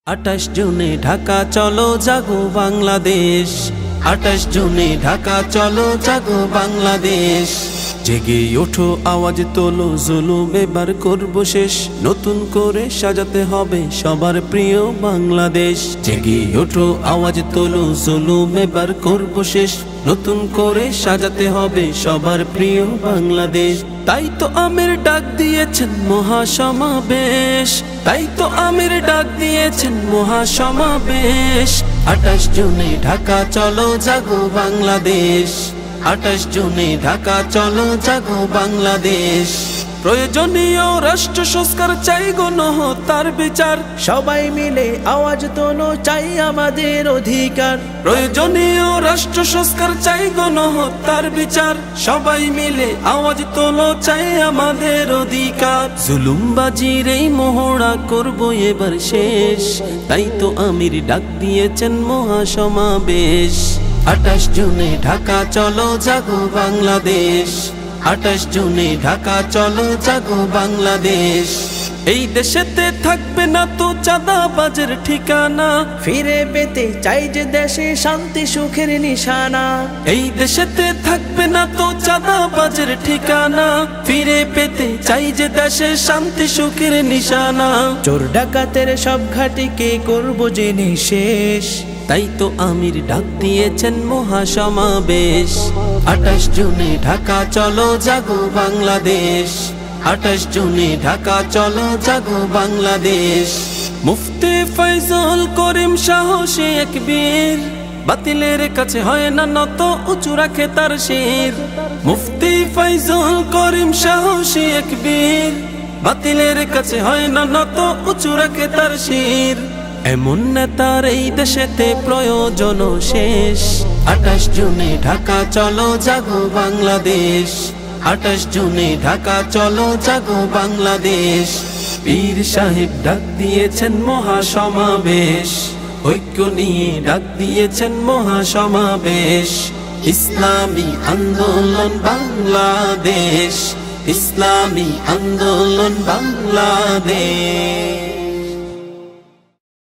28 জুনে ঢাকা চলো জাগো বাংলাদেশ। 28 জুনে ঢাকা চলো জাগো বাংলাদেশ। জেগে ওঠো আওয়াজ তোলো, জুলুম এবার করব শেষ। নতুন করে সাজাতে হবে সবার প্রিয় বাংলাদেশ। জেগে ওঠো আওয়াজ তোলো, জুলুম এবার করব শেষ। নতুন করে সাজাতে হবে সবার প্রিয় বাংলাদেশ। তাই তো আমির ডাক দিয়েছেন মহাসমাবেশ। তাই তো আমির ডাক দিয়েছেন মহাসমাবেশ। 28 জুনে ঢাকা চলো জাগো বাংলাদেশ। 28 জুনে ঢাকা চলো জাগো বাংলাদেশ। প্রয়োজনীয় রাষ্ট্র সংস্কার চাই, গণহত্যার বিচার। সবাই মিলে আওয়াজ তোলো, চাই আমাদের অধিকার। প্রয়োজনীয় রাষ্ট্র সংস্কার চাই, গণহত্যার বিচার। সবাই মিলে আওয়াজ তোলো, চাই আমাদের অধিকার। জুলুমবাজির এই মহড়া করব এবার শেষ। তাই তো আমির ডাক দিয়েছেন মহাসমাবেশ। 28 জুনে ঢাকা চলো জাগো বাংলাদেশ। 28 জুনে ঢাকা চলো জাগো বাংলাদেশ। এই দেশেতে থাকবে না তো চাঁদাবাজের ঠিকানা। ফিরে পেতে চাই যে দেশে শান্তি সুখের নিশানা। এই দেশেতে থাকবে না তো চাঁদাবাজের ঠিকানা। ফিরে পেতে চাই যে দেশে শান্তি সুখের নিশানা। চোর ডাকাতের সব ঘাটিকে করব জেনে শেষ। তাই তো আমির ডাক দিয়েছেন মহাসমাবেশ। 28 জুনে ঢাকা চলো জাগো বাংলাদেশ। 28 জুনে ঢাকা চলো জাগো বাংলাদেশ। মুফতি ফয়জুল করিম সাহসী এক বীর, বাতিলের কাছে হয় না নত, উঁচু রাখে তার শির। মুফতি ফয়জুল করিম সাহসী এক বীর, বাতিলের কাছে হয় না নত, উঁচু রাখে তার শির। এমন নেতার এই দেশেতে প্রয়োজন শেষ। 28 জুনে ঢাকা চলো জাগো বাংলাদেশ। 28 জুনে ঢাকা চলো জাগো বাংলাদেশ। পীর সাহেব ডাক দিয়েছেন মহাসমাবেশ। ঐক্য নিয়ে ডাক দিয়েছেন মহাসমাবেশ। ইসলামী আন্দোলন বাংলাদেশ। ইসলামী আন্দোলন বাংলাদেশ।